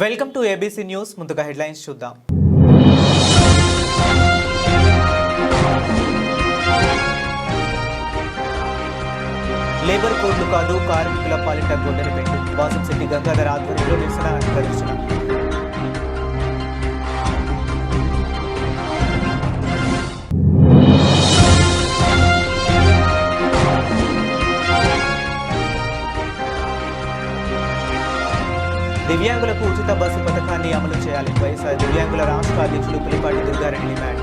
Welcome to ABC news. ముందుగా headlines చూద్దాం. Labour కోడ్లు కాదు కార్మికుల పాలిట గొడ్డలి పెట్టు. వాసంశెట్టి గంగాధర్ ఆధ్వర్యంలో నిరసన ప్రదర్శన. దివ్యాంగులకు ఉచిత బస్సు పథకాన్ని అమలు చేయాలి. వైఎస్ఆర్ దివ్యాంగుల రాష్ట్ర అధ్యక్షులు పులిపాటి దుర్గారెడ్డి డిమాండ్.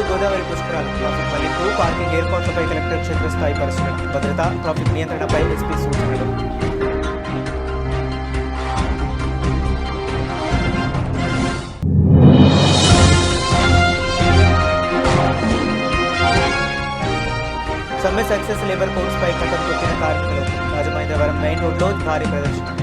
గోదావరి పుష్కరాలు ట్రాఫిక్ మళ్లింపు, పార్కింగ్ ఏర్పాట్లపై కలెక్టర్ క్షేత్రస్థాయి పరిశీలన. భద్రత, ట్రాఫిక్ నియంత్రణపై ఎస్పీ సూచనలు. సమ్మె సక్సెస్ లేబర్ కోడ్స్ పై కట్టం తొక్కిన కార్మికులు. రాజమహేంద్రవరం మెయిన్ రోడ్లో భారీ ప్రదర్శన.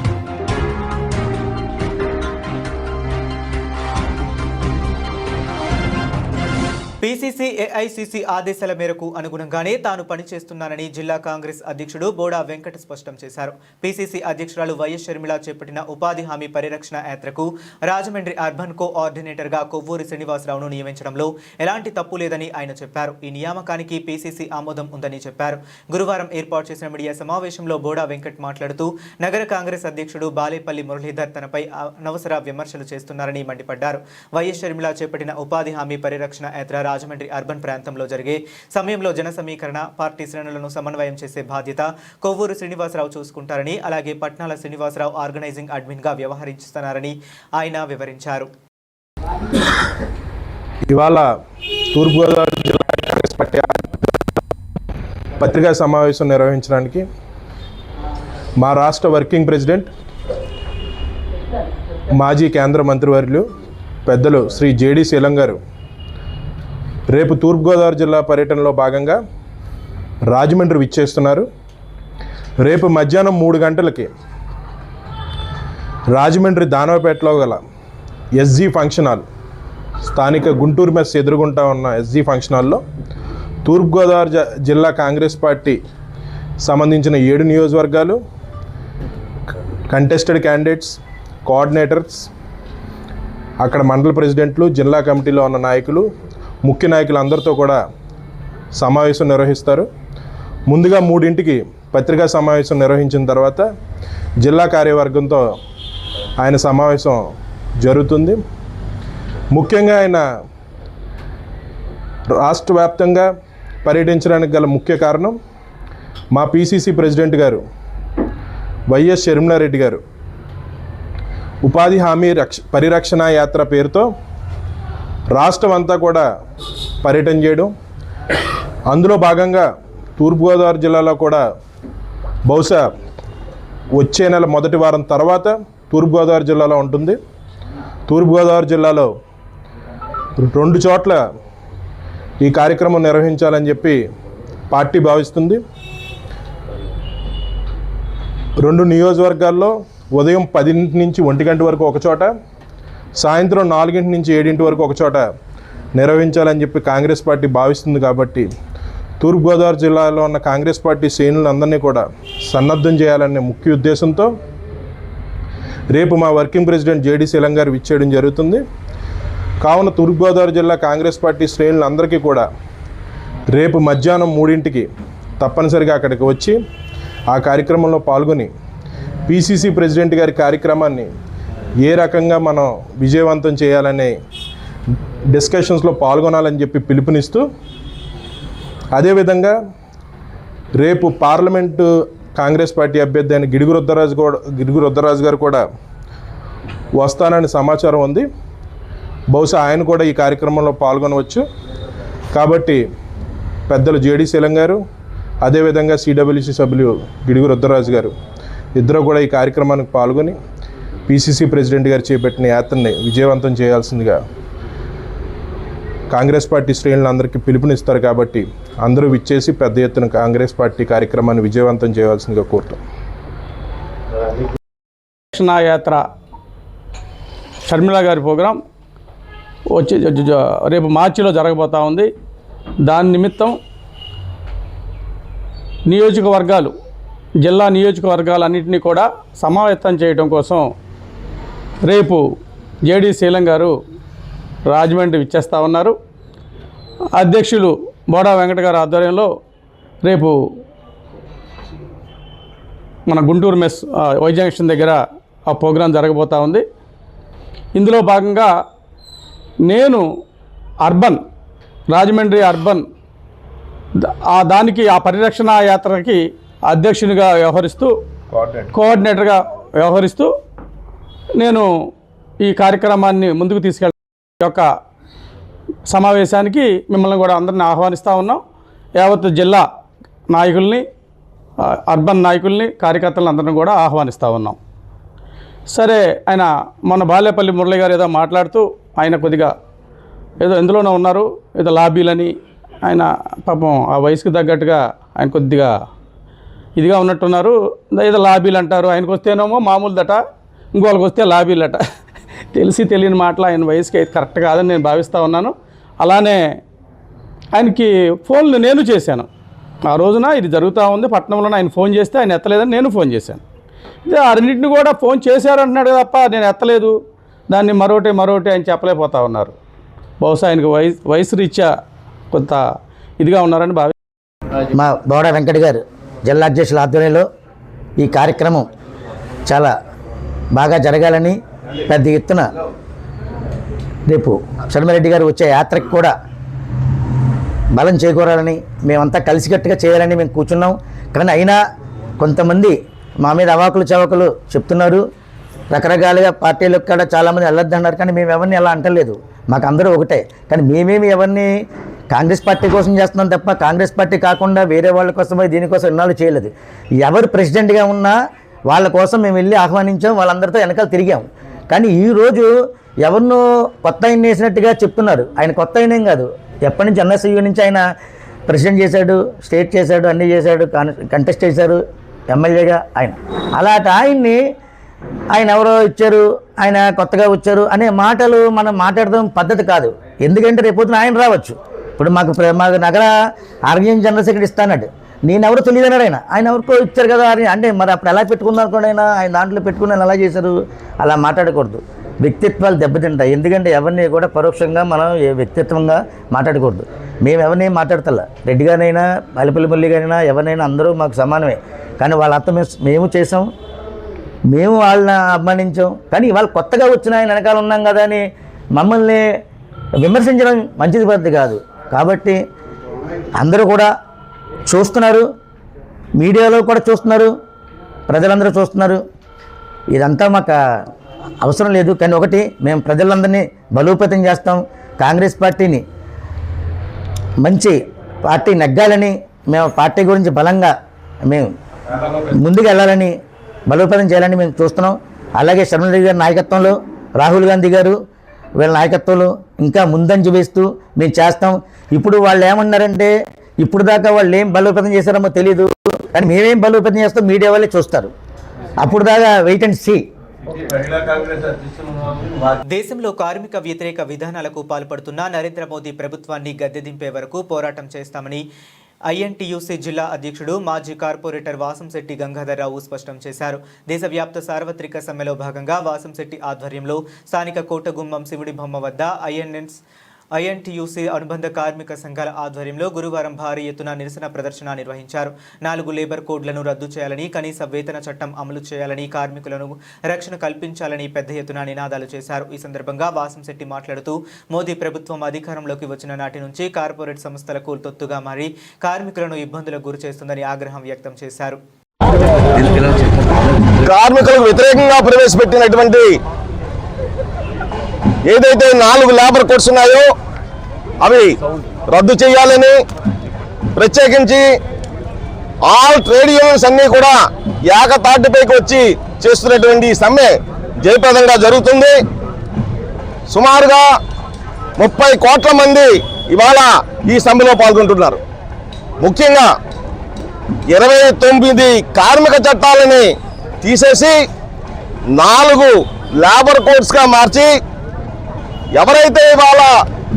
పీసీసీ ఏఐసీసీ ఆదేశాల మేరకు అనుగుణంగానే తాను పనిచేస్తున్నానని జిల్లా కాంగ్రెస్ అధ్యక్షుడు బోడా వెంకట స్పష్టం చేశారు. పీసీసీ అధ్యక్షురాలు వైఎస్ షర్మిల చేపట్టిన ఉపాధి హామీ పరిరక్షణ యాత్రకు రాజమండ్రి అర్బన్ కోఆర్డినేటర్గా కొవ్వూరి శ్రీనివాసరావును నియమించడంలో ఎలాంటి తప్పు లేదని ఆయన చెప్పారు. ఈ నియామకానికి పీసీసీ ఆమోదం ఉందని చెప్పారు. గురువారం ఏర్పాటు చేసిన మీడియా సమావేశంలో బోడా వెంకట్ మాట్లాడుతూ నగర కాంగ్రెస్ అధ్యక్షుడు బాలేపల్లి మురళీధర్ తనపై అనవసర విమర్శలు చేస్తున్నారని మండిపడ్డారు. వైఎస్ షర్మిల చేపట్టిన ఉపాధి హామీ పరిరక్షణ యాత్ర రాజమండ్రి అర్బన్ ప్రాంతంలో జరిగే సమయంలో జన సమీకరణ, పార్టీ శ్రేణులను సమన్వయం చేసే బాధ్యత కొవ్వూరు శ్రీనివాసరావు చూసుకుంటారని, అలాగే పట్నాల శ్రీనివాసరావు ఆర్గనైజింగ్ అడ్మిన్గా వ్యవహరిస్తున్నారని ఆయన వివరించారు. ఇవాళ తూర్పుగోదావరి జిల్లా కాంగ్రెస్ పార్టీ పత్రికా సమావేశం నిర్వహించడానికి మా రాష్ట్ర వర్కింగ్ ప్రెసిడెంట్, మాజీ కేంద్ర మంత్రివర్యులు పెద్దలు శ్రీ జేడి శీలం గారు రేపు తూర్పుగోదావరి జిల్లా పర్యటనలో భాగంగా రాజమండ్రి విచ్చేస్తున్నారు. రేపు మధ్యాహ్నం 3 గంటలకి రాజమండ్రి దానవపేటలో గల ఎస్జీ ఫంక్షన్ హాల్, స్థానిక గుంటూరు మెస్ ఎదురుగుంటా ఉన్న ఎస్జీ ఫంక్షన్ హాల్లో తూర్పుగోదావరి జిల్లా కాంగ్రెస్ పార్టీ సంబంధించిన 7 నియోజకవర్గాలు, కంటెస్టెడ్ క్యాండిడేట్స్, కోఆర్డినేటర్స్, అక్కడ మండల ప్రెసిడెంట్లు, జిల్లా కమిటీలో ఉన్న నాయకులు, ముఖ్య నాయకులు అందరితో కూడా సమావేశం నిర్వహిస్తారు. ముందుగా 3ంటికి పత్రికా సమావేశం నిర్వహించిన తర్వాత జిల్లా కార్యవర్గంతో ఆయన సమావేశం జరుగుతుంది. ముఖ్యంగా ఆయన రాష్ట్ర వ్యాప్తంగా పర్యటించడానికి గల ముఖ్య కారణం మా పీసీసీ ప్రెసిడెంట్ గారు వైఎస్ షర్మిలారెడ్డి గారు ఉపాధి హామీ పరిరక్షణ యాత్ర పేరుతో రాష్ట్రం అంతా కూడా పర్యటన చేయడం, అందులో భాగంగా తూర్పుగోదావరి జిల్లాలో కూడా బహుశా వచ్చే నెల మొదటి వారం తర్వాత తూర్పుగోదావరి జిల్లాలో ఉంటుంది. తూర్పుగోదావరి జిల్లాలో 2 చోట్ల ఈ కార్యక్రమం నిర్వహించాలని చెప్పి పార్టీ భావిస్తుంది. 2 నియోజకవర్గాల్లో ఉదయం 10 నుంచి 1 గంట వరకు ఒక చోట, సాయంత్రం 4 నుంచి 7 వరకు ఒక చోట నిర్వహించాలని చెప్పి కాంగ్రెస్ పార్టీ భావిస్తుంది. కాబట్టి తూర్పుగోదావరి జిల్లాలో ఉన్న కాంగ్రెస్ పార్టీ శ్రేణులందరినీ కూడా సన్నద్ధం చేయాలనే ముఖ్య ఉద్దేశంతో రేపు మా వర్కింగ్ ప్రెసిడెంట్ జేడీ శీలం గారు విచ్చేయడం జరుగుతుంది. కావున తూర్పుగోదావరి జిల్లా కాంగ్రెస్ పార్టీ శ్రేణులందరికీ కూడా రేపు మధ్యాహ్నం 3ంటికి తప్పనిసరిగా అక్కడికి వచ్చి ఆ కార్యక్రమంలో పాల్గొని పీసీసీ ప్రెసిడెంట్ గారి కార్యక్రమాన్ని ఏ రకంగా మనం విజయవంతం చేయాలనే డిస్కషన్స్లో పాల్గొనాలని చెప్పి పిలుపునిస్తూ, అదేవిధంగా రేపు పార్లమెంటు కాంగ్రెస్ పార్టీ అభ్యర్థి అయిన గిడుగు రుద్రరాజు గారు కూడా వస్తానని సమాచారం ఉంది. బహుశా ఆయన కూడా ఈ కార్యక్రమంలో పాల్గొనవచ్చు. కాబట్టి పెద్దలు జేడీ శీలం గారు, అదేవిధంగా సిడబ్ల్యూసీ సభ్యులు గిడుగు రుద్రరాజు గారు ఇద్దరు కూడా ఈ కార్యక్రమానికి పాల్గొని పీసీసీ ప్రెసిడెంట్ గారు చేపట్టిన యాత్రని విజయవంతం చేయాల్సిందిగా కాంగ్రెస్ పార్టీ శ్రేణులందరికీ పిలుపునిస్తారు. కాబట్టి అందరూ విచ్చేసి పెద్ద ఎత్తున కాంగ్రెస్ పార్టీ కార్యక్రమాన్ని విజయవంతం చేయాల్సిందిగా కోరుతాం. యాత్ర షర్మిల గారి ప్రోగ్రాం వచ్చి రేపు మార్చిలో జరగబోతూ ఉంది. దాని నిమిత్తం నియోజకవర్గాలు, జిల్లా నియోజకవర్గాలన్నింటినీ కూడా సమావేశం చేయడం కోసం రేపు జేడీ శీలం గారు రాజమండ్రి విచ్చేస్తూ ఉన్నారు. అధ్యక్షులు బోడా వెంకట గారి ఆధ్వర్యంలో రేపు మన గుంటూరు మెస్ వై జంక్షన్ దగ్గర ఆ ప్రోగ్రాం జరగబోతూ ఉంది. ఇందులో భాగంగా నేను రాజమండ్రి అర్బన్ దానికి ఆ పరిరక్షణ యాత్రకి అధ్యక్షునిగా వ్యవహరిస్తూ, కోఆర్డినేటర్గా వ్యవహరిస్తూ నేను ఈ కార్యక్రమాన్ని ముందుకు తీసుకెళ్ళ యొక్క సమావేశానికి మిమ్మల్ని కూడా అందరిని ఆహ్వానిస్తూ ఉన్నాం. యావత్ జిల్లా నాయకుల్ని, అర్బన్ నాయకుల్ని, కార్యకర్తలను అందరిని కూడా ఆహ్వానిస్తూ ఉన్నాం. సరే, ఆయన మన బాలేపల్లి మురళి గారు ఏదో మాట్లాడుతూ ఆయన కొద్దిగా ఏదో ఎందులోనో ఉన్నారు, ఏదో లాబీలని, ఆయన పాపం ఆ వయసుకు తగ్గట్టుగా ఆయన కొద్దిగా ఇదిగా ఉన్నట్టున్నారు. ఏదో లాబీలు అంటారు, ఆయనకు వస్తేనేమో మామూలుదట, ఇంకోళ్ళకి వస్తే లాబీలట. తెలిసి తెలియని మాటలు ఆయన వయసుకి అయితే కరెక్ట్ కాదని నేను భావిస్తూ ఉన్నాను. అలానే ఆయనకి ఫోన్లు నేను చేశాను. ఆ రోజున ఇది జరుగుతూ ఉంది పట్టణంలోనే, ఆయన ఫోన్ చేస్తే ఆయన ఎత్తలేదని నేను ఫోన్ చేశాను. ఇదే ఆ రెండింటిని కూడా ఫోన్ చేశారు అంటున్నాడు తప్ప నేను ఎత్తలేదు, దాన్ని మరోటి ఆయన చెప్పలేకపోతా ఉన్నారు. బహుశా ఆయనకు వయసు రీత్యా కొంత ఇదిగా ఉన్నారని మా బోడా వెంకట గారు జిల్లా అధ్యక్షుల ఆధ్వర్యంలో ఈ కార్యక్రమం చాలా బాగా జరగాలని, పెద్ద ఎత్తున రేపు షణ్మిరెడ్డి గారు వచ్చే యాత్రకు కూడా బలం చేకూరాలని, మేమంతా కలిసికట్టుగా చేయాలని మేము కూర్చున్నాం. కానీ అయినా కొంతమంది మా మీద అవాకులు చవాకులు చెప్తున్నారు. రకరకాలుగా పార్టీలకు కూడా చాలామంది వెళ్ళొద్దన్నారు. కానీ మేము ఎవరిని అలా అంటలేదు, మాకు అందరూ ఒకటే. కానీ మేమేమి ఎవరిని కాంగ్రెస్ పార్టీ కోసం చేస్తున్నాం తప్ప కాంగ్రెస్ పార్టీ కాకుండా వేరే వాళ్ళ కోసమో దీనికోసం ఇన్నాళ్ళు చేయలేదు. ఎవరు ప్రెసిడెంట్గా ఉన్నా వాళ్ళ కోసం మేము వెళ్ళి ఆహ్వానించాం, వాళ్ళందరితో వెనకాల తిరిగాం. కానీ ఈరోజు ఎవరినో కొత్త ఆయన వేసినట్టుగా చెప్తున్నారు. ఆయన కొత్త ఆయనేం కాదు, ఎప్పటి నుంచి ఎన్ఎస్యూ నుంచి ఆయన ప్రెసిడెంట్ చేశాడు, స్టేట్ చేశాడు, అన్నీ చేశాడు, కంటెస్ట్ చేశారు ఎమ్మెల్యేగా ఆయన. అలాంటి ఆయన్ని ఆయన ఎవరో ఇచ్చారు, ఆయన కొత్తగా వచ్చారు అనే మాటలు మనం మాట్లాడడం పద్ధతి కాదు. ఎందుకంటే రేపొద్దున ఆయన రావచ్చు. ఇప్పుడు మాకు నగర ఆర్గనైజింగ్ జనరల్ సెక్రటరీ ఇస్తానన్నాడు, నేనెవరో తెలియదు అన్నాడు. ఆయన ఎవరికో ఇచ్చారు కదా అంటే మరి అప్పుడు ఎలా పెట్టుకుందాం అనుకోండి, ఆయన దాంట్లో పెట్టుకుని ఎలా చేశారు. అలా మాట్లాడకూడదు, వ్యక్తిత్వాలు దెబ్బతింటాయి. ఎందుకంటే ఎవరిని కూడా పరోక్షంగా మనం వ్యక్తిత్వంగా మాట్లాడకూడదు. మేము ఎవరిని మాట్లాడతల్లా, రెడ్డి గారినైనా బాలేపల్లి మురళి గారైనా ఎవరినైనా అందరూ మాకు సమానమే. కానీ వాళ్ళ అర్థం మేము చేసాం, మేము వాళ్ళని అభిమానించాం. కానీ వాళ్ళు కొత్తగా వచ్చిన ఆయన వెనకాల ఉన్నాం కదా అని మమ్మల్ని విమర్శించడం మంచిది పద్ధతి కాదు. కాబట్టి అందరూ కూడా చూస్తున్నారు, మీడియాలో కూడా చూస్తున్నారు, ప్రజలందరూ చూస్తున్నారు. ఇదంతా మాకు అవసరం లేదు. కానీ ఒకటి, మేము ప్రజలందరినీ బలోపేతం చేస్తాం. కాంగ్రెస్ పార్టీని మంచి పార్టీ నెగ్గాలని, మేము పార్టీ గురించి బలంగా మేము ముందుకు వెళ్ళాలని, బలోపేతం చేయాలని మేము చూస్తున్నాం. అలాగే షణ్మిరెడ్డి గారి నాయకత్వంలో, రాహుల్ గాంధీ గారు వీళ్ళ నాయకత్వంలో ఇంకా ముందంజ వేస్తూ మేము చేస్తాం. ఇప్పుడు వాళ్ళు ఏమన్నారంటే, ఇప్పుడు దాకా వాళ్ళు ఏం బలోపేతం చేశారో తెలియదు, కానీ మేమేం బలోపేతం చేస్తాం మీడియా వాళ్ళే చూస్తారు. అప్పుడు దాకా వెయిట్ అండ్ సీ. దేశంలో కార్మిక వ్యతిరేక విధానాలకు పాల్పడుతున్న నరేంద్ర మోదీ ప్రభుత్వాన్ని గద్దెదింపే వరకు పోరాటం చేస్తామని ఐఎన్టీయూసీ జిల్లా అధ్యక్షుడు మాజీ కార్పొరేటర్ వాసంశెట్టి గంగాధర్రావు స్పష్టం చేశారు. దేశవ్యాప్త సార్వత్రిక సమ్మెలో భాగంగా వాసంశెట్టి ఆధ్వర్యంలో స్థానిక కోటగుమ్మం శివుడి బొమ్మ వద్ద ఐఎన్టీయూసీ అనుబంధ కార్మిక సంఘాల ఆధ్వర్యంలో గురువారం భారీ ఎత్తున నిరసన ప్రదర్శన నిర్వహించారు. 4 లేబర్ కోడ్లను రద్దు చేయాలని, కనీస వేతన చట్టం అమలు చేయాలని, కార్మికులను రక్షణ కల్పించాలని పెద్ద ఎత్తున నినాదాలు చేశారు. ఈ సందర్భంగా వాసంశెట్టి మాట్లాడుతూ, మోదీ ప్రభుత్వం అధికారంలోకి వచ్చిన నాటి నుంచి కార్పొరేట్ సంస్థలకు తొత్తుగా మారి కార్మికులను ఇబ్బందులకు గురి చేస్తుందని ఆగ్రహం వ్యక్తం చేశారు. కార్మికులకు వ్యతిరేకంగా ప్రవేశపెట్టినటువంటి ఏదైతే 4 లేబర్ కోడ్స్ ఉన్నాయో అవి రద్దు చేయాలని, ప్రత్యేకించి ఆల్ ట్రేడ్ యూనియన్స్ అన్నీ కూడా ఏకతాటిపైకి వచ్చి చేస్తున్నటువంటి సమ్మె జయప్రదంగా జరుగుతుంది. సుమారుగా 30 కోట్ల మంది ఇవాళ ఈ సమ్మెలో పాల్గొంటున్నారు. ముఖ్యంగా 29 కార్మిక చట్టాలని తీసేసి 4 లేబర్ కోడ్స్గా మార్చి ఎవరైతే ఇవాళ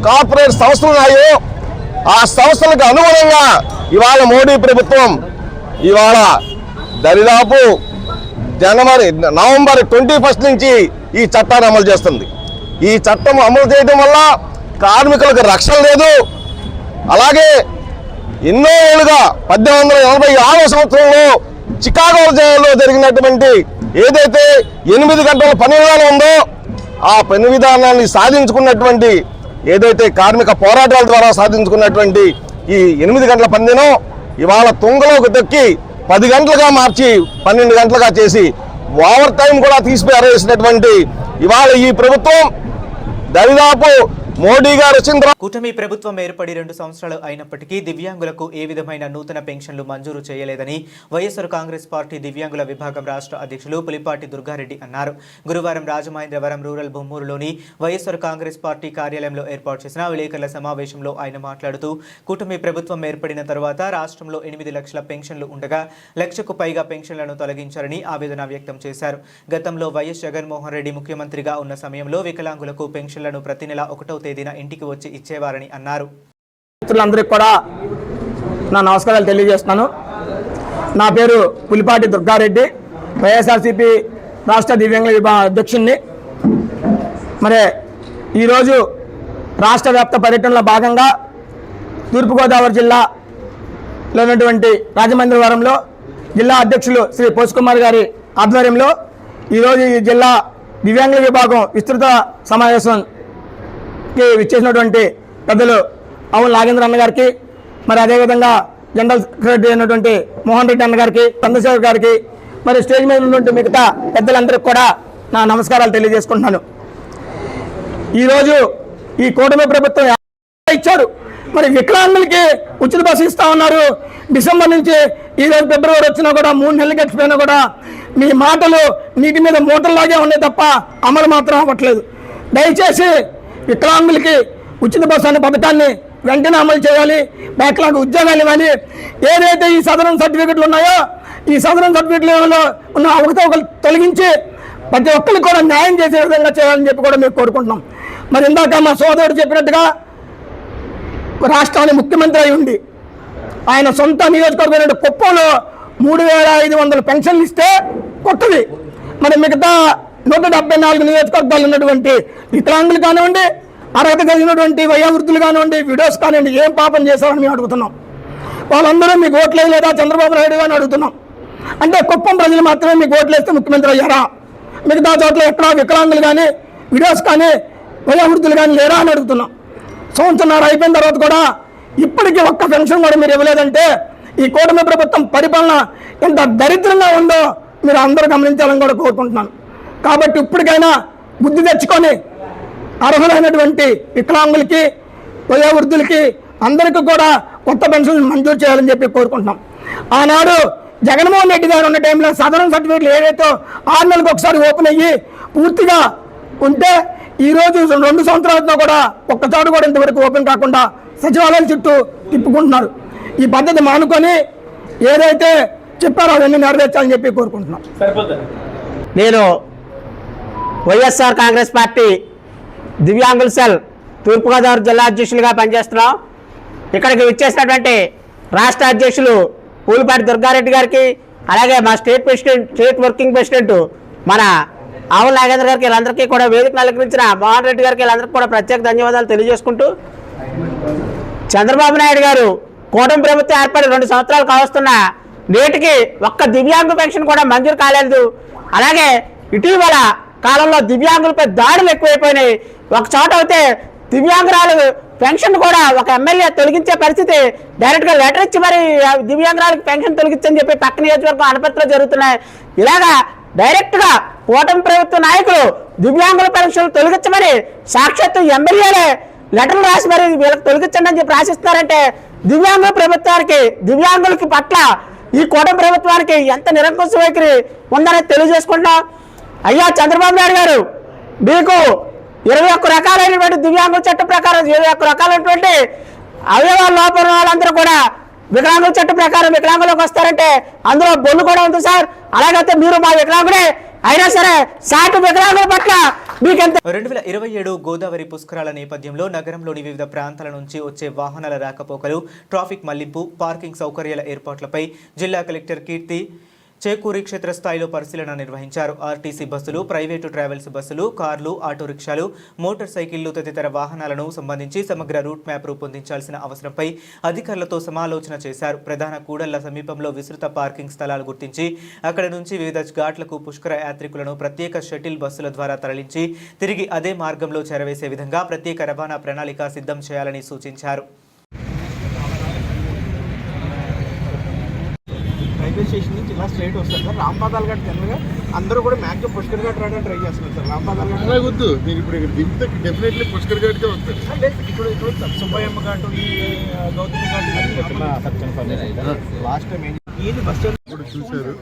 కార్పొరేట్ సంస్థలు ఉన్నాయో ఆ సంస్థలకు అనుగుణంగా ఇవాళ మోడీ ప్రభుత్వం ఇవాళ దరిదాపు నవంబర్ 21 నుంచి ఈ చట్టాన్ని అమలు చేస్తుంది. ఈ చట్టం అమలు చేయడం వల్ల కార్మికులకు రక్షణ లేదు. అలాగే ఎన్నో ఏళ్ళుగా 1886 సంవత్సరంలో చికాగో జైల్లో జరిగినటువంటి ఏదైతే 8 గంటల పని విధానం ఉందో ఆ పని విధానాన్ని సాధించుకున్నటువంటి ఏదైతే కార్మిక పోరాటాల ద్వారా సాధించుకున్నటువంటి ఈ 8 గంటల పనిదినం ఇవాళ తుంగలోకి దక్కి 10 గంటలుగా మార్చి 12 గంటలుగా చేసి ఓవర్ టైం కూడా తీసివేసినటువంటి ఇవాళ ఈ ప్రభుత్వం దరిదాపు మోడీ గారు వచ్చిన కూటమి ప్రభుత్వం ఏర్పడి 2 సంవత్సరాలు అయినప్పటికీ దివ్యాంగులకు ఏ విధమైన నూతన పెన్షన్లు మంజూరు చేయలేదని వైఎస్ఆర్ కాంగ్రెస్ పార్టీ దివ్యాంగుల విభాగం రాష్ట్ర అధ్యక్షులు పులిపాటి దుర్గారెడ్డి అన్నారు. గురువారం రాజమహేంద్రవరం రూరల్ బొమ్మూరులోని వైఎస్ఆర్ కాంగ్రెస్ పార్టీ కార్యాలయంలో ఏర్పాటు చేసిన విలేకరుల సమావేశంలో ఆయన మాట్లాడుతూ కూటమి ప్రభుత్వం ఏర్పడిన తర్వాత రాష్ట్రంలో 8 లక్షల పెన్షన్లు ఉండగా 1 లక్షకు పైగా పెన్షన్లను తొలగించారని ఆవేదన వ్యక్తం చేశారు. గతంలో వైఎస్ జగన్మోహన్ రెడ్డి ముఖ్యమంత్రిగా ఉన్న సమయంలో వికలాంగులకు పెన్షన్లను ప్రతి నెల 1వ తేదీన ఇంటికి వచ్చి ఇచ్చేవారని అన్నారు. మిత్రులందరికీ కూడా నా నమస్కారాలు తెలియజేస్తున్నాను. నా పేరు పులిపాటి దుర్గారెడ్డి, వైఎస్ఆర్సీపీ రాష్ట్ర దివ్యాంగుల విభాగం అధ్యక్షుడిని. మరి ఈరోజు రాష్ట్ర వ్యాప్త పర్యటనలో భాగంగా తూర్పుగోదావరి జిల్లాలో ఉన్నటువంటి రాజమహేంద్రవరంలో జిల్లా అధ్యక్షులు శ్రీ పోసుకుమార్ గారి ఆధ్వర్యంలో ఈరోజు ఈ జిల్లా దివ్యాంగుల విభాగం విస్తృత సమావేశం విచ్చేసినటువంటి పెద్దలు అవును నాగేంద్ర అన్న గారికి, మరి అదేవిధంగా జనరల్ సెక్రటరీ అయినటువంటి మోహన్ రెడ్డి అన్న గారికి, చంద్రశేఖర్ గారికి, మరి స్టేజ్ మీద ఉన్నటువంటి మిగతా పెద్దలందరికీ కూడా నా నమస్కారాలు తెలియజేసుకుంటున్నాను. ఈరోజు ఈ కూటమి ప్రభుత్వం ఇచ్చారు, మరి వికలాంగులకి ఉచిత బస్సు ఇస్తా ఉన్నారు. డిసెంబర్ నుంచి ఈరోజు ఫిబ్రవరి వచ్చినా కూడా 3 నెలలు గడిచిపోయినా కూడా మీ మాటలు నీటి మీద మూటల్లాగే ఉన్నాయి తప్ప అమలు మాత్రం అవ్వట్లేదు. దయచేసి వికలాంగులకి ఉచిత బస్సు అనే పథకాన్ని వెంటనే అమలు చేయాలి. బ్యాక్లాగ్ ఉద్యోగాలు ఇవ్వాలి. ఏదైతే ఈ సదరన్ సర్టిఫికెట్లు ఉన్నాయో ఈ సదరన్ సర్టిఫికెట్లలో ఉన్న అవకతవకలు తొలగించి ప్రతి ఒక్కరికి కూడా న్యాయం చేసే విధంగా చేయాలని చెప్పి కూడా మేము కోరుకుంటున్నాం. మరి ఇందాక మా సోదరుడు చెప్పినట్టుగా రాష్ట్రానికి ముఖ్యమంత్రి అయి ఉండి ఆయన సొంత నియోజకవర్గం కుప్పంలో 3500 పెన్షన్లు ఇస్తే కొత్తది. మరి మిగతా 174 నియోజకవర్గాలు ఉన్నటువంటి వికలాంగులు కానివ్వండి, అర్హత కలిగినటువంటి వయోవృద్ధులు కానివ్వండి, విడోస్ కానివ్వండి, ఏం పాపం చేశారని మేము అడుగుతున్నాం. వాళ్ళందరూ మీకు ఓట్లేదు లేదా చంద్రబాబు నాయుడు అని అడుగుతున్నాం. అంటే కుప్పం ప్రజలు మాత్రమే మీకు ఓట్లేస్తే ముఖ్యమంత్రి అయ్యారా? మిగతా చోట్ల ఎక్కడ వికలాంగులు కానీ విడోస్ కానీ వయోవృద్ధులు కానీ లేరా అని అడుగుతున్నాం. సంవత్సరాలు అయిపోయిన తర్వాత కూడా ఇప్పటికీ ఒక్క పెన్షన్ కూడా మీరు ఇవ్వలేదంటే ఈ కూటమి ప్రభుత్వం పరిపాలన ఎంత దరిద్రంగా ఉందో మీరు అందరూ గమనించాలని కూడా కోరుకుంటున్నాను. కాబట్టి ఇప్పటికైనా బుద్ధి తెచ్చుకొని అర్హులైనటువంటి వికలాంగులకి వయోవృద్ధులకి అందరికీ కూడా కొత్త పెన్షన్ మంజూరు చేయాలని చెప్పి కోరుకుంటున్నాం. ఆనాడు జగన్మోహన్ రెడ్డి గారు ఉన్న టైంలో సదరన్ సర్టిఫికేట్లు ఏదైతే 6 నెలలకు ఒకసారి ఓపెన్ అయ్యి పూర్తిగా ఉంటే ఈరోజు 2 సంవత్సరాలతో కూడా ఒక్కసారి కూడా ఇంతవరకు ఓపెన్ కాకుండా సచివాలయాల చుట్టూ తిప్పుకుంటున్నారు. ఈ పద్ధతి మానుకొని ఏదైతే చెప్పారో అవన్నీ నెరవేర్చాలని చెప్పి కోరుకుంటున్నాం. నేను వైఎస్ఆర్ కాంగ్రెస్ పార్టీ దివ్యాంగుల సెల్ తూర్పుగోదావరి జిల్లా అధ్యక్షులుగా పనిచేస్తున్నాం. ఇక్కడికి విచ్చేసినటువంటి రాష్ట్ర అధ్యక్షులు పూలిపాటి దుర్గారెడ్డి గారికి, అలాగే మా స్టేట్ వర్కింగ్ ప్రెసిడెంట్ మన ఆవుల నాగేంద్ర గారికి, వీళ్ళందరికీ కూడా వేదికను అలంకరించిన మోహన్ రెడ్డి గారికి, వీళ్ళందరికీ కూడా ప్రత్యేక ధన్యవాదాలు తెలియజేసుకుంటూ, చంద్రబాబు నాయుడు గారు కూటమి ప్రభుత్వం ఏర్పడి 2 సంవత్సరాలు కావస్తున్న నేటికి ఒక్క దివ్యాంగ పెన్షన్ కూడా మంజూరు కాలేదు. అలాగే ఇటీవల కాలంలో దివ్యాంగులపై దాడులు ఎక్కువైపోయినాయి. ఒక చోట అయితే దివ్యాంగురాలు పెన్షన్ కూడా ఒక ఎమ్మెల్యే తొలగించే పరిస్థితి, డైరెక్ట్గా లెటర్ ఇచ్చి మరి దివ్యాంగురాలకు పెన్షన్ తొలగించని చెప్పి పక్క నియోజకవర్గం అనపత్రాలు జరుగుతున్నాయి. ఇలాగా డైరెక్ట్గా కూటమి ప్రభుత్వ నాయకులు దివ్యాంగుల పెన్షన్ తొలగించమని సాక్షాత్తు ఎమ్మెల్యేలే లెటర్లు రాసి మరి వీళ్ళకి తొలగించండి అని చెప్పి రాసిస్తున్నారంటే దివ్యాంగుల ప్రభుత్వానికి, దివ్యాంగులకి పట్ల ఈ కూటమి ప్రభుత్వానికి ఎంత నిరంకుశ వైఖరి ఉందని తెలియజేసుకుంటున్నాం. అయ్యా చంద్రబాబు నాయుడు గారు, మీకు 21 రకాలైనటువంటి దివ్యాంగుల చట్టం ప్రకారం 21 రకాలైనటువంటి అవయవాల లోపల వాళ్ళందరూ కూడా వికలాంగుల చట్టం ప్రకారం వికలాంగులకు వస్తారంటే అందులో బొల్లు కూడా ఉంది సార్. అలాగైతే మీరు మా వికలాంగుడే అయినా సరే సాటి వికలాంగుల పట్ల మీకెంత 2027 గోదావరి పుష్కరాల నేపథ్యంలో నగరంలోని వివిధ ప్రాంతాల నుంచి వచ్చే వాహనాల రాకపోకలు, ట్రాఫిక్ మళ్లింపు, పార్కింగ్ సౌకర్యాల ఏర్పాట్లపై జిల్లా కలెక్టర్ కీర్తి చేకూరి క్షేత్రస్థాయిలో పరిశీలన నిర్వహించారు. ఆర్టీసీ బస్సులు, ప్రైవేటు ట్రావెల్స్ బస్సులు, కార్లు, ఆటో రిక్షాలు, మోటార్ సైకిళ్లు తదితర వాహనాలను సంబంధించి సమగ్ర రూట్ మ్యాప్ రూపొందించాల్సిన అవసరంపై అధికారులతో సమాలోచన చేశారు. ప్రధాన కూడళ్ల సమీపంలో విస్తృత పార్కింగ్ స్థలాలు గుర్తించి అక్కడి నుంచి వివిధ ఘాట్లకు పుష్కర యాత్రికులను ప్రత్యేక షటిల్ బస్సుల ద్వారా తరలించి తిరిగి అదే మార్గంలో చేరవేసే విధంగా ప్రత్యేక రవాణా ప్రణాళిక సిద్ధం చేయాలని సూచించారు. రైల్వే స్టేషన్ నుంచి ఇలా స్ట్రైట్ వస్తారు సార్. రాంపాదాల ఘాట్ జనరల్గా అందరూ కూడా మ్యాక్సిమం పుష్కర్ ఘాట్ రావడానికి ట్రై చేస్తున్నారు సార్. రాంపాదాల ఘాట్ అలా వద్దు, మీరు ఇప్పుడు ఇక్కడ దింపితే డెఫినెట్లీ పుష్కర్ ఘాట్కే వస్తారు. ఇప్పుడు సుబ్బయ్యమ్మ ఘాటు, ఈ గౌతమి ఘాటు లాస్ట్ టైం ఏంటి బస్ స్టాండ్ ఇప్పుడు చూశారు,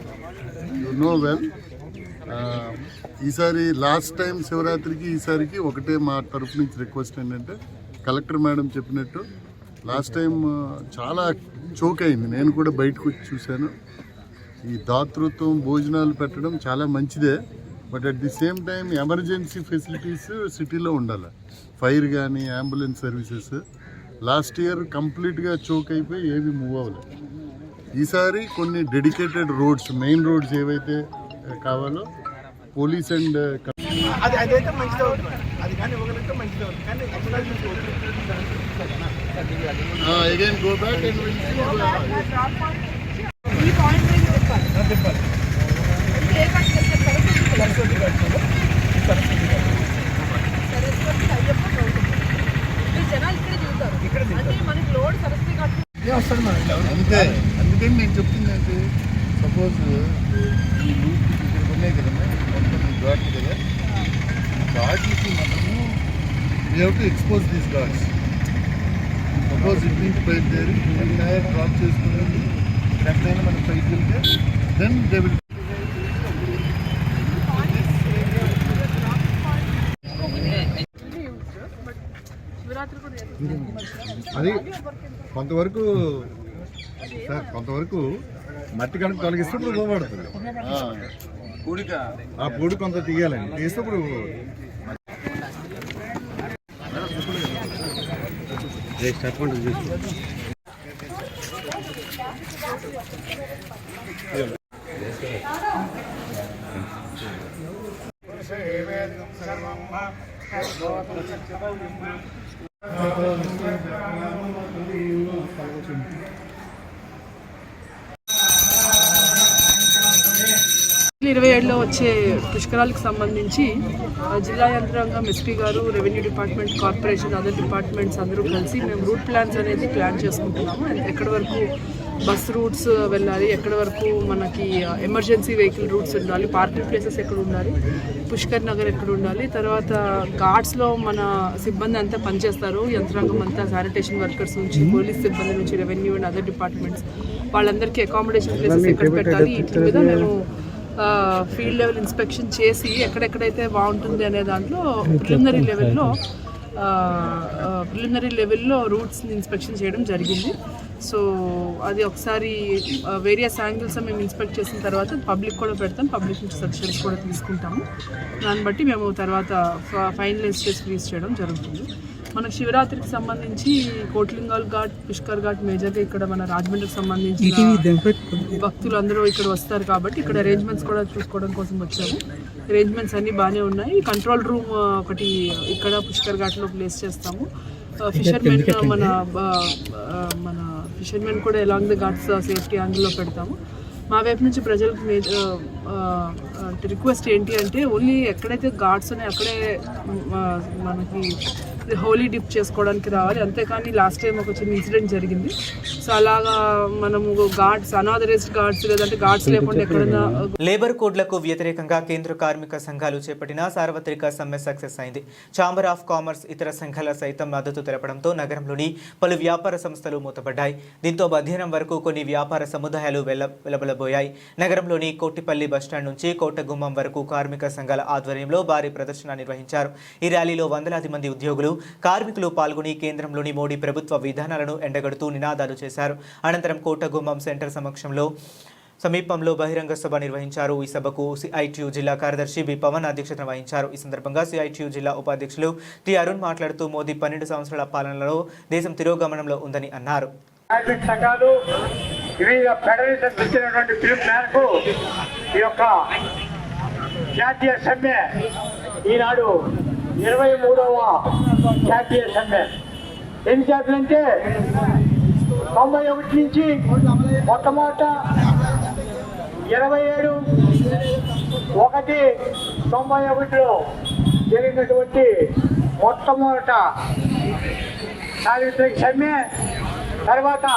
యు నో వెల్. ఈసారి లాస్ట్ టైం శివరాత్రికి ఈసారికి ఒకటే మా తరఫు నుంచి రిక్వెస్ట్ ఏంటంటే, కలెక్టర్ మేడం చెప్పినట్టు లాస్ట్ టైం చాలా చోక్ అయింది. నేను కూడా బయటకు వచ్చి చూశాను. ఈ దాతృత్వం భోజనాలు పెట్టడం చాలా మంచిదే, but at the same time emergency facilities సిటీలో ఉండాలి. ఫైర్ కానీ అంబులెన్స్ సర్వీసెస్ లాస్ట్ ఇయర్ కంప్లీట్గా చోక్ అయిపోయి ఏవి మూవ్ అవ్వలేదు. ఈసారి కొన్ని డెడికేటెడ్ రోడ్స్, మెయిన్ రోడ్స్ ఏవైతే కావాలో పోలీస్ అండ్ అదైతే మంచిదే అవుతుంది. అది కానీ ఇవ్వగలిగితే మంచిదే అవుతుంది. కానీ అగైన్ గో బ్యాక్ అండ్ అంతే. అందుకని నేను చెప్తుందంటే, సపోజ్ ఈ రూట్ ఇక్కడ ఉన్నాయి కదమ్మా, మొత్తం ఘాట్ కదా, ఘాట్లకి మనము we have to expose these Ghats. Suppose it నుంచి బయలుదేరి డ్రాప్ చేసుకుని ఎక్కడైనా మనం పైకి వెళ్తే దెన్ దే విల్. అది కొంతవరకు సార్, కొంతవరకు మట్టి కనుక తొలగిస్తే ఇప్పుడు పోబడుతుంది. ఆ పొడి కొంత తీయాలండి, తీస్తే ఇప్పుడు ఇరవై ఏడులో వచ్చే పుష్కరాలకు సంబంధించి జిల్లా యంత్రాంగం, ఎస్పీ గారు, revenue department, corporation, other departments అందరూ కలిసి మేము రూట్ ప్లాన్స్ అనేది ప్లాన్ చేసుకుంటున్నాము. ఎక్కడి వరకు బస్ రూట్స్ వెళ్ళాలి, ఎక్కడి వరకు మనకి ఎమర్జెన్సీ వెహికల్ రూట్స్ ఉండాలి, పార్కింగ్ ప్లేసెస్ ఎక్కడ ఉండాలి, పుష్కర్ నగర్ ఎక్కడ ఉండాలి, తర్వాత ఘాట్స్లో మన సిబ్బంది అంతా పనిచేస్తారు, యంత్రాంగం అంతా, శానిటేషన్ వర్కర్స్ నుంచి పోలీస్ సిబ్బంది నుంచి రెవెన్యూ అండ్ అదర్ డిపార్ట్మెంట్స్ వాళ్ళందరికీ అకామిడేషన్ ప్లేసెస్ ఎక్కడ పెట్టాలి, వీటి మీద మేము ఫీల్డ్ లెవెల్ ఇన్స్పెక్షన్ చేసి ఎక్కడెక్కడైతే బాగుంటుంది అనే దాంట్లో ప్రిలిమినరీ లెవెల్లో రూట్స్ని ఇన్స్పెక్షన్ చేయడం జరిగింది. సో అది ఒకసారి వేరియస్ యాంగిల్స్ మేము ఇన్స్పెక్ట్ చేసిన తర్వాత పబ్లిక్ కూడా పెడతాం, పబ్లిక్ నుంచి సజెషన్స్ కూడా తీసుకుంటాము. దాన్ని బట్టి మేము తర్వాత ఫైనలైజ్ చేసి రిలీజ్ చేయడం జరుగుతుంది. మనకు శివరాత్రికి సంబంధించి కోట్లింగాల్ ఘాట్, పుష్కర్ ఘాట్ మేజర్గా ఇక్కడ మన రాజమండ్రికి సంబంధించి భక్తులు అందరూ ఇక్కడ వస్తారు కాబట్టి ఇక్కడ అరేంజ్మెంట్స్ కూడా చూసుకోవడం కోసం వచ్చాము. అరేంజ్మెంట్స్ అన్నీ బాగానే ఉన్నాయి. కంట్రోల్ రూమ్ ఒకటి ఇక్కడ పుష్కర్ ఘాట్లో ప్లేస్ చేస్తాము. ఫిషర్మెన్ మన ఫిషర్మెన్ కూడా ఎలాంగ్ ద ఘాట్స్ సేఫ్టీ యాంగిల్లో పెడతాము. మా వైపు నుంచి ప్రజలకు రిక్వెస్ట్ ఏంటి అంటే, ఓన్లీ ఎక్కడైతే ఘాట్స్ ఉన్నాయో అక్కడే మనకి హోలీ డిప్ చేసుకోవడానికి రావాలి, అంతేకాని లాస్ట్ టైం ఒక చిన్న ఇన్సిడెంట్ జరిగింది. సో అలాగా మనము ఘాట్స్, అనాథరైజ్డ్ ఘాట్స్ లేదంటే ఘాట్స్ లేకుండా ఎక్కడైనా లేబర్ కోడ్లకు వ్యతిరేకంగా కేంద్ర కార్మిక సంఘాలు చేపట్టిన సార్వత్రిక సమ్మె సక్సెస్ అయింది. ఛాంబర్ ఆఫ్ కామర్స్, ఇతర సంఘాల సైతం మద్దతు తెలపడంతో నగరంలోని పలు వ్యాపార సంస్థలు మూతపడ్డాయి. దీంతో మధ్యాహ్నం వరకు కొన్ని వ్యాపార సముదాయాలు వెలబెలబోయాయి. నగరంలోని కోటిపల్లి బస్టాండ్ నుంచి కోటగుమ్మం వరకు కార్మిక సంఘాల ఆధ్వర్యంలో భారీ ప్రదర్శన నిర్వహించారు. ఈ ర్యాలీలో వందలాది మంది ఉద్యోగులు, కార్మికులు పాల్గొని కేంద్రంలోని మోడీ ప్రభుత్వ విధానాలను ఎండగడుతూ నినాదాలు చేశారు. అనంతరం కోటగుమ్మం సెంటర్ సమక్షంలో సమీపంలో బహిరంగ సభ నిర్వహించారు. ఈ సభకు సిఐటియు జిల్లా కార్యదర్శి బి పవన్ అధ్యక్షతన వహించారు. ఈ సందర్భంగా సిఐటియు జిల్లా ఉపాధ్యక్షులు టి అరుణ్ మాట్లాడుతూ మోదీ 12 సంవత్సరాల పాలనలో దేశం తిరోగమనంలో ఉందని అన్నారు. సంఘాలు వివిధ ఫెడరేషన్ ఇచ్చినటువంటి పిలుపు మేరకు ఈ యొక్క జాతీయ సమ్మె ఈనాడు 23వ జాతీయ సమ్మె. ఎన్ని జాతులంటే 91 నుంచి మొట్టమొదట 27/1/91లో జరిగినటువంటి మొట్టమొదట చారిత్రక సమ్మె. తర్వాత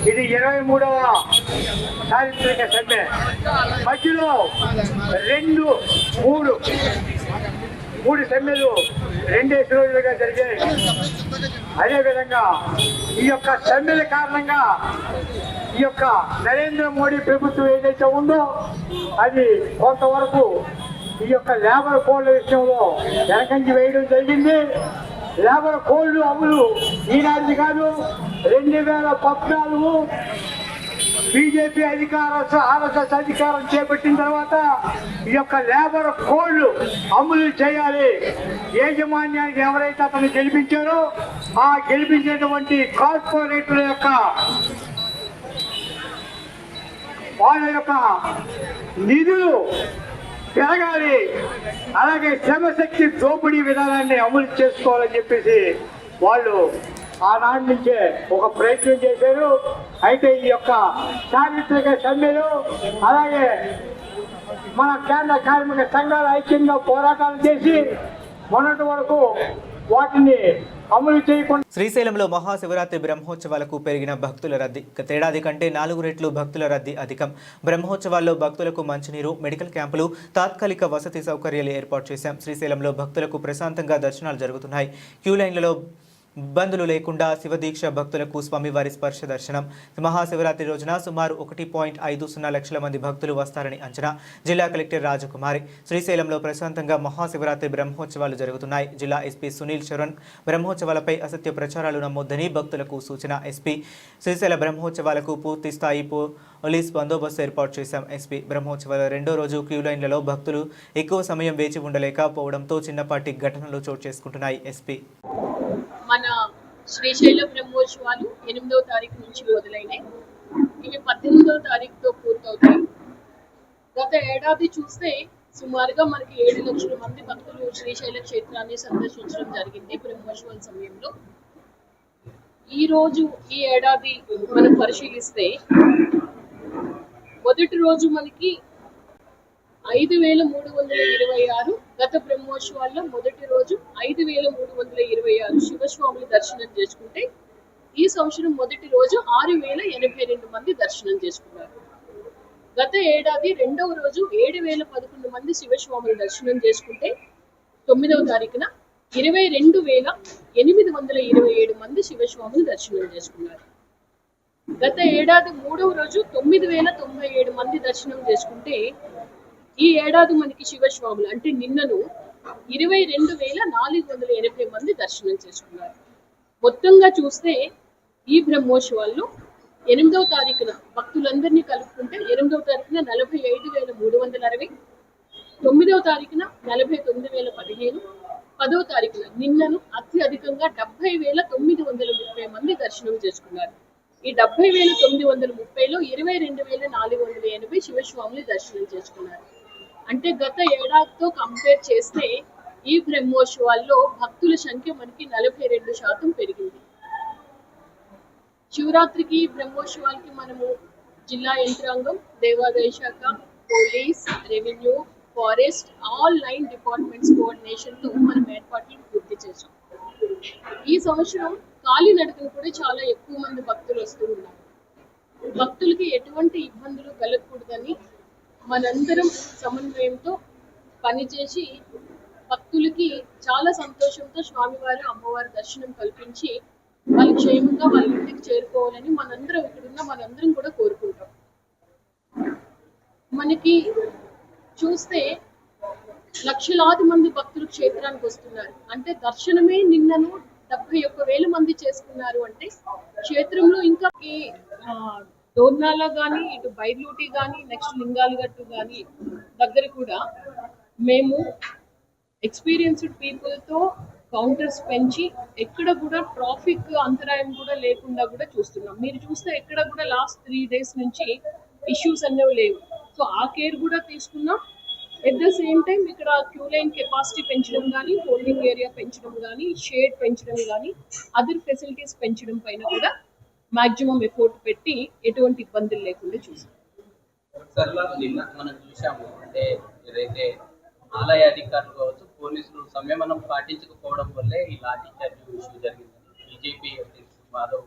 ఇది 23వ చారిత్రక సమ్మె. మధ్యలో మూడు సమ్మెలు 2 రోజులుగా జరిగాయి. అదేవిధంగా ఈ యొక్క సమ్మెల కారణంగా ఈ యొక్క నరేంద్ర మోడీ ప్రభుత్వం ఏదైతే ఉందో అది కొంతవరకు ఈ యొక్క లేబర్ కోడ్ల విషయంలో వెనకంజి వేయడం జరిగింది. లేబర్ కోడ్లు అమలు ఈనాటిది కాదు, 2014 బీజేపీ ఆర్ఎస్ఎస్ అధికారం చేపట్టిన తర్వాత ఈ యొక్క లేబర్ కోడ్లు అమలు చేయాలి. యాజమాన్యానికి ఎవరైతే అతను గెలిపించారో ఆ గెలిపించినటువంటి కార్పొరేట్ల యొక్క వాళ్ళ యొక్క నిధులు పెరగాలి, అలాగే శ్రమశక్తి దోపిడీ విధానాన్ని అమలు చేసుకోవాలని చెప్పేసి వాళ్ళు ఆనాటి నుంచే ఒక ప్రయత్నం చేశారు. అయితే ఈ యొక్క చారిత్రక సమ్మెలు అలాగే మన కేంద్ర కార్మిక సంఘాలు ఐక్యంగా పోరాటాలు చేసి మొన్నటి వరకు వాటిని అమలు చేయకుండా శ్రీశైలంలో మహాశివరాత్రి బ్రహ్మోత్సవాలకు పెరిగిన భక్తుల రద్దీ. గతేడాది కంటే 4 రెట్లు భక్తుల రద్దీ అధికం. బ్రహ్మోత్సవాల్లో భక్తులకు మంచినీరు, మెడికల్ క్యాంపులు, తాత్కాలిక వసతి సౌకర్యాలు ఏర్పాటు చేశాం. శ్రీశైలంలో భక్తులకు ప్రశాంతంగా దర్శనాలు జరుగుతున్నాయి. క్యూ లైన్లలో ఇబ్బందులు లేకుండా శివదీక్ష భక్తులకు స్వామివారి స్పర్శ దర్శనం. మహాశివరాత్రి రోజున సుమారు 1.50 లక్షల మంది భక్తులు వస్తారని అంచనా. జిల్లా కలెక్టర్ రాజకుమారి. శ్రీశైలంలో ప్రశాంతంగా మహాశివరాత్రి బ్రహ్మోత్సవాలు జరుగుతున్నాయి. జిల్లా ఎస్పీ సునీల్ చరణ్ బ్రహ్మోత్సవాలపై అసత్య ప్రచారాలు నమ్మొద్దని భక్తులకు సూచన. ఎస్పీ శ్రీశైల బ్రహ్మోత్సవాలకు పూర్తి స్థాయి పోలీస్ బందోబస్తు ఏర్పాటు చేశాం. ఎస్పీ బ్రహ్మోత్సవాల 2వ రోజు క్యూ లైన్లలో భక్తులు ఎక్కువ సమయం వేచి ఉండలేకపోవడంతో చిన్నపాటి ఘటనలు చోటు చేసుకుంటున్నాయి. ఎస్పీ మన శ్రీశైల బ్రహ్మోత్సవాలు 8వ తారీఖు నుంచి మొదలైనాయి. ఇవి 18వ తారీఖుతో పూర్తవుతాయి. గత ఏడాది చూస్తే సుమారుగా మనకి 7 లక్షల మంది భక్తులు శ్రీశైల క్షేత్రాన్ని సందర్శించడం జరిగింది బ్రహ్మోత్సవాల సమయంలో. ఈ ఏడాది మనం పరిశీలిస్తే మొదటి రోజు మనకి 5326, గత బ్రహ్మోత్సవాల్లో మొదటి రోజు 5326 శివస్వాములు దర్శనం చేసుకుంటే ఈ సంవత్సరం మొదటి రోజు 6082 మంది దర్శనం చేసుకున్నారు. గత ఏడాది 2వ రోజు 7011 మంది శివస్వాములు దర్శనం చేసుకుంటే 9వ తారీఖున 22827 మంది శివస్వాములు దర్శనం చేసుకున్నారు. గత ఏడాది 3వ రోజు 9097 మంది దర్శనం చేసుకుంటే ఈ ఏడాది మనకి శివస్వాములు అంటే నిన్నను 22480 మంది దర్శనం చేసుకున్నారు. మొత్తంగా చూస్తే ఈ బ్రహ్మోత్సవాల్లో 8వ తారీఖున భక్తులందరినీ కలుపుకుంటే 8వ తారీఖున 45360, 9వ తారీఖున 49015, 10వ తారీఖున నిన్నను అత్యధికంగా 70930 మంది దర్శనం చేసుకున్నారు. ఈ 70930లో 22480 శివస్వాములు దర్శనం చేసుకున్నారు. అంటే గత ఏడాదితో కంపేర్ చేస్తే ఈ బ్రహ్మోత్సవాల్లో భక్తుల సంఖ్య మనకి 42% పెరిగింది. శివరాత్రికి బ్రహ్మోత్సవాలకి మనము జిల్లా యంత్రాంగం, దేవాదాయ శాఖ, police, revenue, forest all 9 departments కోఆర్డినేషన్తో మనం ఏర్పాట్లు పూర్తి చేశాం. ఈ సంవత్సరం కాలినడకను కూడా చాలా ఎక్కువ మంది భక్తులు వస్తూ ఉన్నారు. భక్తులకి ఎటువంటి ఇబ్బందులు కలగకూడదని మనందరం సమన్వయంతో పనిచేసి భక్తులకి చాలా సంతోషంతో స్వామివారు అమ్మవారి దర్శనం కల్పించి వాళ్ళు క్షేమంగా వాళ్ళ ఇంటికి చేరుకోవాలని మనందరం కూడా కోరుకుంటాం. మనకి చూస్తే లక్షలాది మంది భక్తులు క్షేత్రానికి వస్తున్నారు. అంటే దర్శనమే నిన్నను 71,000 మంది చేసుకున్నారు. అంటే క్షేత్రంలో ఇంకా దోర్నాల కానీ ఇటు బైర్లూటి కానీ నెక్స్ట్ లింగాలగట్టు కానీ దగ్గర కూడా మేము ఎక్స్పీరియన్స్డ్ పీపుల్తో కౌంటర్స్ పెంచి ఎక్కడ కూడా ట్రాఫిక్ అంతరాయం కూడా లేకుండా కూడా చూస్తున్నాం. మీరు చూస్తే ఎక్కడ కూడా లాస్ట్ 3 days నుంచి ఇష్యూస్ అనేవి లేవు. సో ఆ కేర్ కూడా తీసుకున్నాం. ఎట్ ద సేమ్ టైం ఇక్కడ క్యూ లైన్ కెపాసిటీ పెంచడం కానీ, హోల్డింగ్ ఏరియా పెంచడం కానీ, షేడ్ పెంచడం కానీ, అదర్ ఫెసిలిటీస్ పెంచడం పైన కూడా మాక్సిమం ఎఫోర్ట్ పెట్టి ఎటువంటి ఇబ్బందులు లేకుండా చూసాం. సార్ నిన్న మనం చూసాము, అంటే ఏదైతే ఆలయ అధికారులు కావచ్చు, పోలీసులు సంయమనం పాటించకపోవడం వల్లే ఈ లాఠీ చార్జ్ ఇష్యూ జరిగిందని బీజేపీ మాధవ్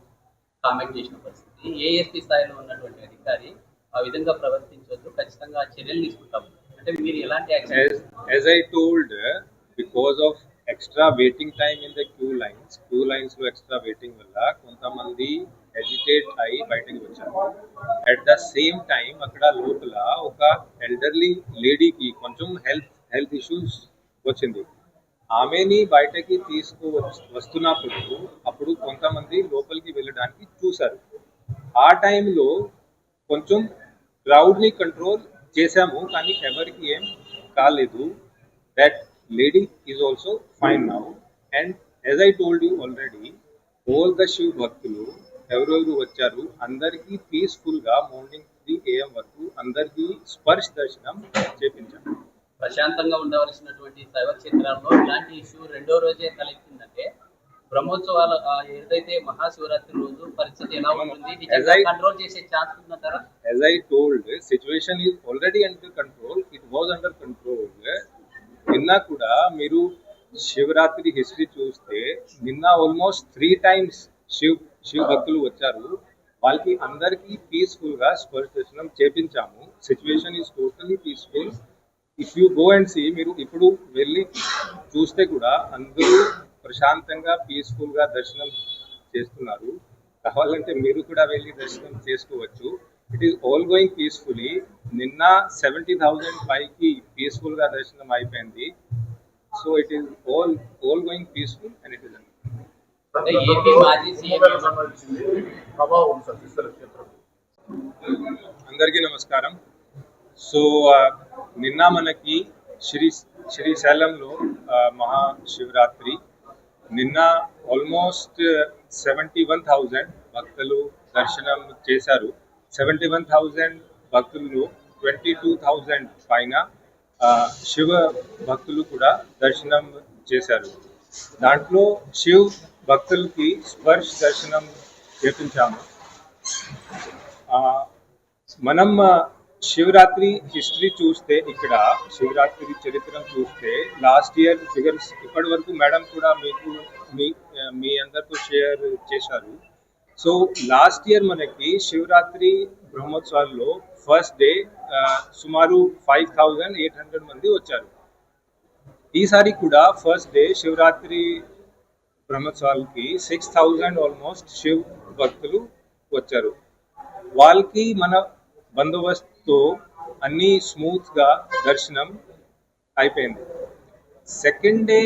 కామెంట్ చేసిన పరిస్థితి. ఏఎస్పీ స్థాయిలో ఉన్నటువంటి అధికారి ఆ విధంగా ప్రవర్తించవద్దు, ఖచ్చితంగా చర్యలు తీసుకుంటాము అంటే మీరు ఎలాంటి action? As I told, because of extra waiting time in the queue lines లో extra waiting వల్ల కొంతమంది hesitate అయి బయటకు వచ్చారు. At the same time అక్కడ లోపల ఒక ఎల్డర్లీ లేడీకి కొంచెం హెల్త్ ఇష్యూస్ వచ్చింది. ఆమెని బయటకి వస్తున్నప్పుడు అప్పుడు కొంతమంది లోపలికి వెళ్ళడానికి చూశారు. ఆ టైంలో కొంచెం క్రౌడ్ని కంట్రోల్ చేశాము, కానీ ఎవరికి ఏం కాలేదు. That lady is also fine now. And as I told you already, all the Shiv భక్తులు ఎవరెవరు వచ్చారు అందరికీ పీస్ఫుల్గా మార్నింగ్ 3 AM వరకు అందరికీ స్పర్శ దర్శనం చేపించాము. ప్రశాంతంగా ఉండవలసినటువంటి శైవ క్షేత్రాల్లో ఇలాంటి ఇష్యూ రెండో రోజే తలెత్తిందంటే బ్రహ్మోత్సవాలు ఏదైతే మహాశివరాత్రి రోజు పరిస్థితి ఎలా ఉంటుంది? కంట్రోల్ చేసే ఛాన్స్ ఉందంటారా? As I told, situation is already under control. It was under control. నిన్న కూడా మీరు శివరాత్రి హిస్టరీ చూస్తే నిన్న ఆల్మోస్ట్ 3 times శివ భక్తులు వచ్చారు. వాళ్ళకి అందరికీ పీస్ఫుల్గా స్పర్శ దర్శనం చేపించాము. Situation is totally peaceful. If you go and see, మీరు ఇప్పుడు వెళ్ళి చూస్తే కూడా అందరూ ప్రశాంతంగా పీస్ఫుల్గా దర్శనం చేస్తున్నారు. కావాలంటే మీరు కూడా వెళ్ళి దర్శనం చేసుకోవచ్చు. It is all going peacefully. నిన్న 70,000 పైకి పీస్ఫుల్గా దర్శనం అయిపోయింది. So it is all going peaceful and it is అందరికీ నమస్కారం. సో నిన్న మనకి శ్రీశైలంలో మహాశివరాత్రి నిన్న ఆల్మోస్ట్ 71,000 భక్తులు దర్శనం చేశారు. 71,000 భక్తులు 22,000 పైన శివ భక్తులు కూడా దర్శనం చేశారు. దాంట్లో శివ్ భక్తులకి స్పర్శ దర్శనం చేపించాము. మనం శివరాత్రి హిస్టరీ చూస్తే, ఇక్కడ శివరాత్రి చరిత్ర చూస్తే లాస్ట్ ఇయర్ ఫిగర్స్ ఇప్పటి వరకు మేడం కూడా మీ అందరితో షేర్ చేశారు. సో లాస్ట్ ఇయర్ మనకి శివరాత్రి బ్రహ్మోత్సవాల్లో ఫస్ట్ డే సుమారు 5,800 మంది వచ్చారు. ఈసారి కూడా ఫస్ట్ డే శివరాత్రి బ్రహ్మోత్సవాలకి 6,000 ఆల్మోస్ట్ శివ్ భక్తులు వచ్చారు. వాళ్ళకి మన బందోబస్తుతో అన్ని స్మూత్గా దర్శనం అయిపోయింది. Second day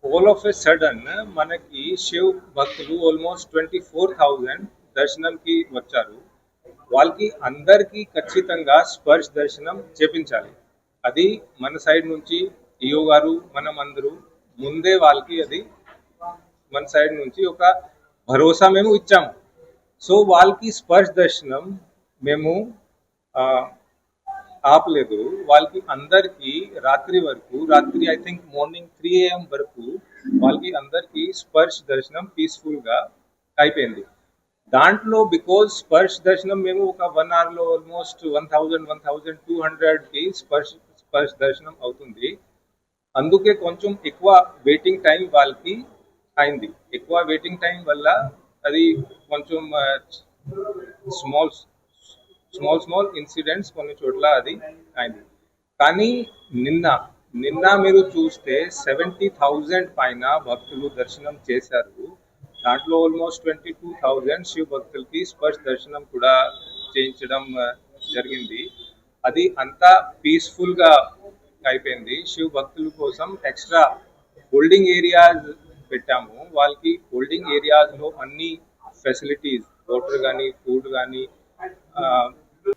all of a sudden మనకి శివ్ భక్తులు ఆల్మోస్ట్ 24,000 దర్శనంకి వచ్చారు. వాళ్ళకి అందరికీ ఖచ్చితంగా స్పర్శ దర్శనం చేపించాలి. అది మన సైడ్ నుంచి ఈఓ గారు మనం అందరూ ముందే వాళ్ళకి అది మన సైడ్ నుంచి ఒక భరోసా మేము ఇచ్చాము. సో వాళ్ళకి స్పర్శ దర్శనం మేము ఆపలేదు. వాళ్ళకి అందరికీ రాత్రి ఐ థింక్ మార్నింగ్ 3 AM వరకు వాళ్ళకి అందరికీ స్పర్శ దర్శనం పీస్ఫుల్గా అయిపోయింది. దాంట్లో బికాజ్ స్పర్శ దర్శనం మేము ఒక 1 hourలో ఆల్మోస్ట్ 1,200కి స్పర్శ దర్శనం అవుతుంది. అందుకే కొంచెం ఎక్కువ వెయిటింగ్ టైం వాళ్ళకి అయింది. ఎక్కువ వెయిటింగ్ టైం వల్ల అది కొంచెం స్మాల్ ఇన్సిడెంట్స్ కొన్ని చోట్ల అది అయింది. కానీ నిన్న మీరు చూస్తే 70,000 పైన భక్తులు దర్శనం చేశారు. దాంట్లో ఆల్మోస్ట్ 22,000 శివ భక్తులకి స్పర్శ దర్శనం కూడా చేయించడం జరిగింది. అది అంతా పీస్ఫుల్గా అయిపోయింది. శివ భక్తుల కోసం ఎక్స్ట్రా హోల్డింగ్ ఏరియాస్ పెట్టాము. వాళ్ళకి హోల్డింగ్ ఏరియాస్లో అన్ని ఫెసిలిటీస్, వాటర్ కానీ, ఫుడ్ కానీ,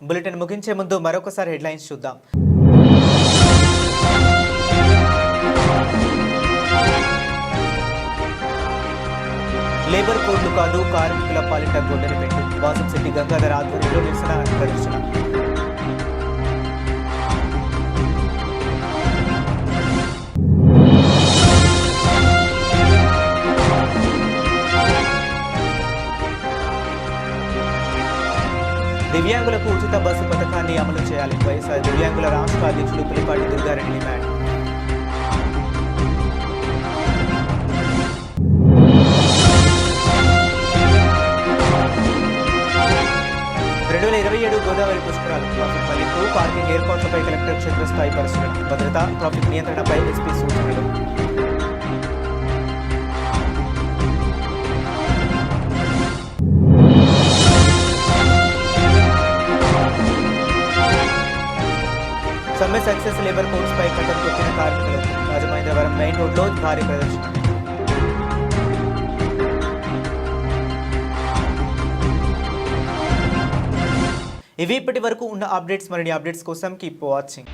బులెటిన్ ముగించే ముందు మరొకసారి హెడ్లైన్స్ చూద్దాం. లేబర్ కోడ్లు కాదు కార్మికుల పాలిట గొడ్డలి పెట్టు. వాసంశెట్టి గంగాధర్ ఆధ్వర్యంలో నిరసన ప్రదర్శన. దివ్యాంగులకు ఉచిత బస్సు పథకాన్ని అమలు చేయాలి. వైఎస్ఆర్ దివ్యాంగుల రాష్ట్ర అధ్యక్షులు పులిపాటి దుర్గారెడ్డి డిమాండ్. గోదావరి పుష్కరాలు ట్రాఫిక్ మళ్లింపు, పార్కింగ్ ఏర్పాట్లపై కలెక్టర్ క్షేత్రస్థాయి పరిశీలన. భద్రత, ట్రాఫిక్ నియంత్రణపై ఎస్పీ సూచనలు. సమ్మె సక్సెస్ లేబర్ కోడ్స్ పై కట్టం తొక్కిన కార్మికులు. రాజమహేంద్రవరం మెయిన్ రోడ్లో భారీ ప్రదర్శన. ఇవి ఇప్పటి వరకు ఉన్న అప్డేట్స్. మరిన్ని అప్డేట్స్ కోసం కీప్ వాచింగ్.